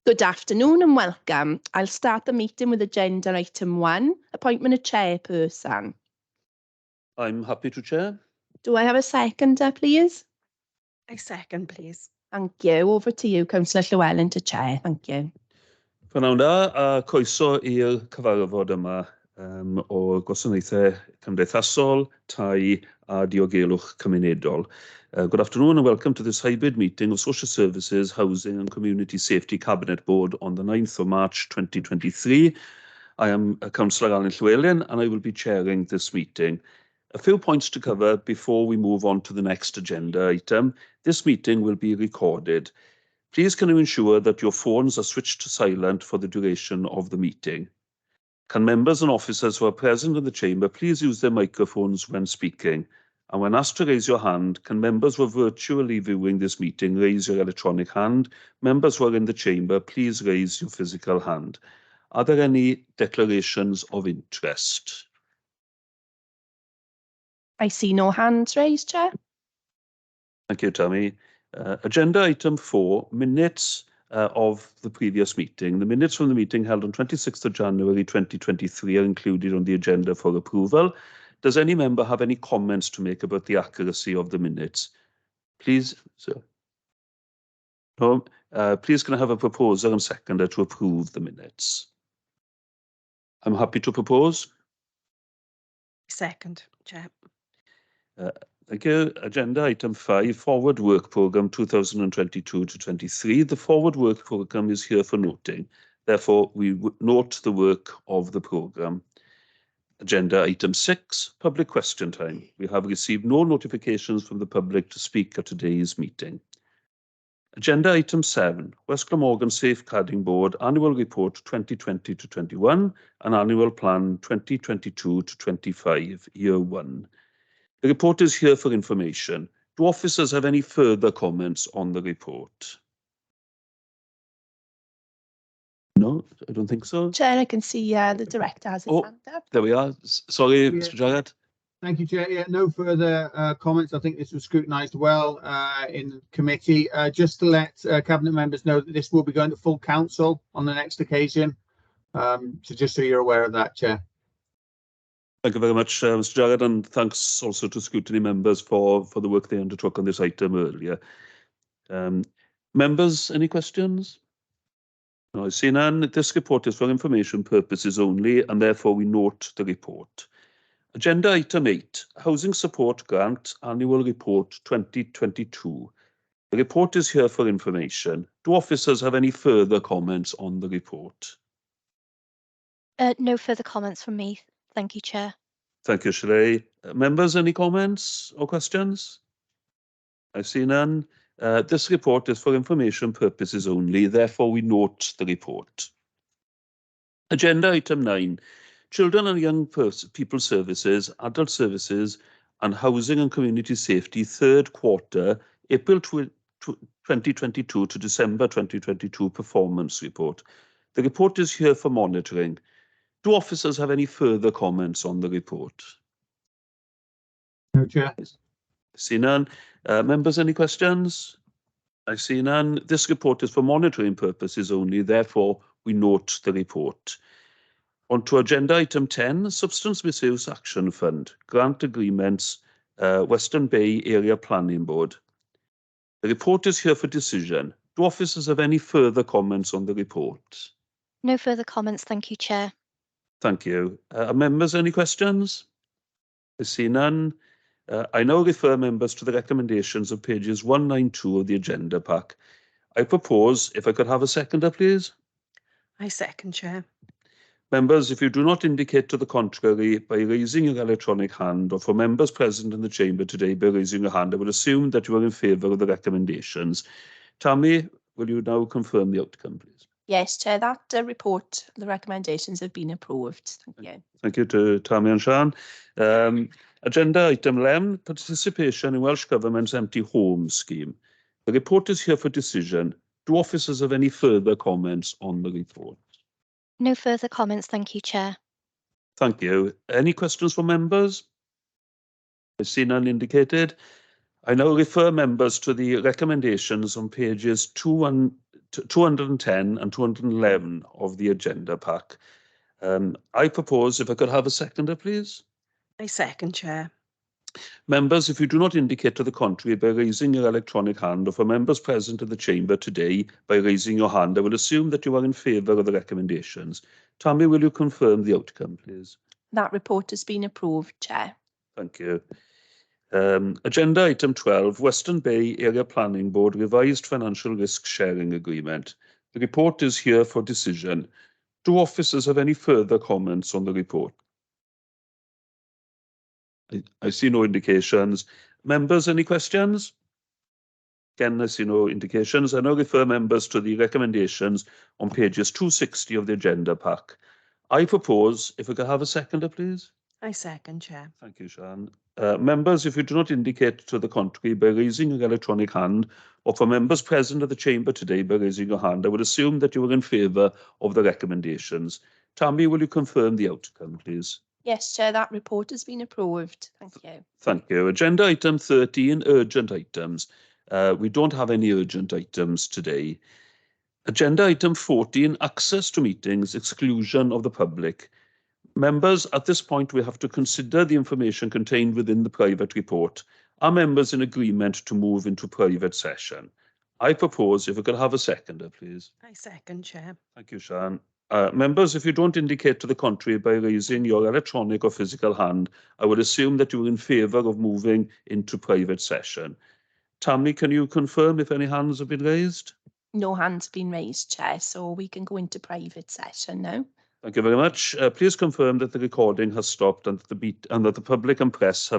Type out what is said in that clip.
Good afternoon and welcome. I'll start the meeting with agenda item 1, appointment of chairperson. I'm happy to chair. Do I have a seconder, please? I second, please. Thank you. Over to you, Councillor Llywelyn, to chair. Thank you. Prynawn da, a croeso i'r cyfarfod yma o gwasanaethau cymdeithasol, tai a diogelwch cymunedol. Good afternoon and welcome to this hybrid meeting of Social Services, Housing and Community Safety Cabinet Board on the 9th of March 2023. I am Councillor Alan Llywelyn and I will be chairing this meeting. A few points to cover before we move on to the next agenda item. This meeting will be recorded. Please can you ensure that your phones are switched to silent for the duration of the meeting. Can members and officers who are present in the chamber please use their microphones when speaking? And when asked to raise your hand, can members who are virtually viewing this meeting raise your electronic hand? Members who are in the chamber, please raise your physical hand. Are there any declarations of interest? I see no hands raised, Chair. Thank you, Tammy. Agenda item 4, minutes of the previous meeting. The minutes from the meeting held on 26th of January 2023 are included on the agenda for approval. Does any member have any comments to make about the accuracy of the minutes? Please, sir. No, please can I have a proposer and seconder to approve the minutes? I'm happy to propose. Second, Chair. Thank you. Agenda item 5, Forward Work Programme 2022 to 23. The Forward Work Programme is here for noting. Therefore, we note the work of the programme. Agenda item 6, Public Question Time. We have received no notifications from the public to speak at today's meeting. Agenda item 7, West Glamorgan Safeguarding Board Annual Report 2020 to 21 and Annual Plan 2022 to 25, Year 1. The report is here for information. Do officers have any further comments on the report? No, I don't think so. Chair, I can see the director has his hand up. There we are. Sorry, Mr. Jarrett. Thank you, Chair. Yeah, no further comments. I think this was scrutinised well in committee. Just to let Cabinet members know that this will be going to full council on the next occasion. So just so you're aware of that, Chair. Thank you very much, Mr. Jarrett, and thanks also to scrutiny members for the work they undertook on this item earlier. Members, any questions? No, I see none. This report is for information purposes only, and therefore we note the report. Agenda item 8, Housing Support Grant Annual Report 2022. The report is here for information. Do officers have any further comments on the report? No further comments from me. Thank you, Chair. Thank you, Sheree. Members, any comments or questions? I see none. This report is for information purposes only, therefore we note the report. Agenda item 9, Children and Young People Services, Adult Services and Housing and Community Safety, third quarter, April 2022 to December 2022 performance report. The report is here for monitoring. Do officers have any further comments on the report? No, Chair. I see none. Members, any questions? I see none. This report is for monitoring purposes only, therefore we note the report. On to agenda item 10, Substance Misuse Action Fund, Grant Agreements, Western Bay Area Planning Board. The report is here for decision. Do officers have any further comments on the report? No further comments. Thank you, Chair. Thank you. Members, any questions? I see none. I now refer members to the recommendations of pages 192 of the agenda pack. I propose, if I could have a seconder, please. I second, Chair. Members, if you do not indicate to the contrary by raising your electronic hand, or for members present in the chamber today by raising your hand, I will assume that you are in favour of the recommendations. Tammy, will you now confirm the outcome, please? Yes, Chair, that report, the recommendations have been approved. Thank you. Thank you to Tammy and Sian. Agenda item 11, participation in Welsh Government's empty home scheme. The report is here for decision. Do officers have any further comments on the report? No further comments. Thank you, Chair. Thank you. Any questions from members? I see none indicated. I now refer members to the recommendations on pages 210 and 211 of the agenda pack. I propose, if I could have a seconder, please. I second, Chair. Members, if you do not indicate to the contrary by raising your electronic hand, or for members present in the chamber today by raising your hand, I will assume that you are in favour of the recommendations. Tammy, will you confirm the outcome, please? That report has been approved, Chair. Thank you. Agenda item 12, Western Bay Area Planning Board Revised Financial Risk Sharing Agreement. The report is here for decision. Do officers have any further comments on the report? I see no indications. Members, any questions? Again, I see no indications. I now refer members to the recommendations on pages 260 of the agenda pack. I propose, if we could have a seconder, please. I second, Chair. Thank you, Sian. Members, if you do not indicate to the contrary by raising your electronic hand, or for members present at the chamber today by raising your hand, I would assume that you are in favour of the recommendations. Tammy, will you confirm the outcome, please? Yes, Chair, that report has been approved. Thank you. Thank you. Agenda item 13, urgent items. We don't have any urgent items today. Agenda item 14, access to meetings, exclusion of the public. Members, at this point, we have to consider the information contained within the private report. Are members in agreement to move into private session? I propose, if we could have a seconder, please. I second, Chair. Thank you, Sian. Members, if you don't indicate to the contrary by raising your electronic or physical hand, I would assume that you are in favour of moving into private session. Tammy, can you confirm if any hands have been raised? No hands been raised, Chair, so we can go into private session now. Thank you very much. Please confirm that the recording has stopped and that the public and press have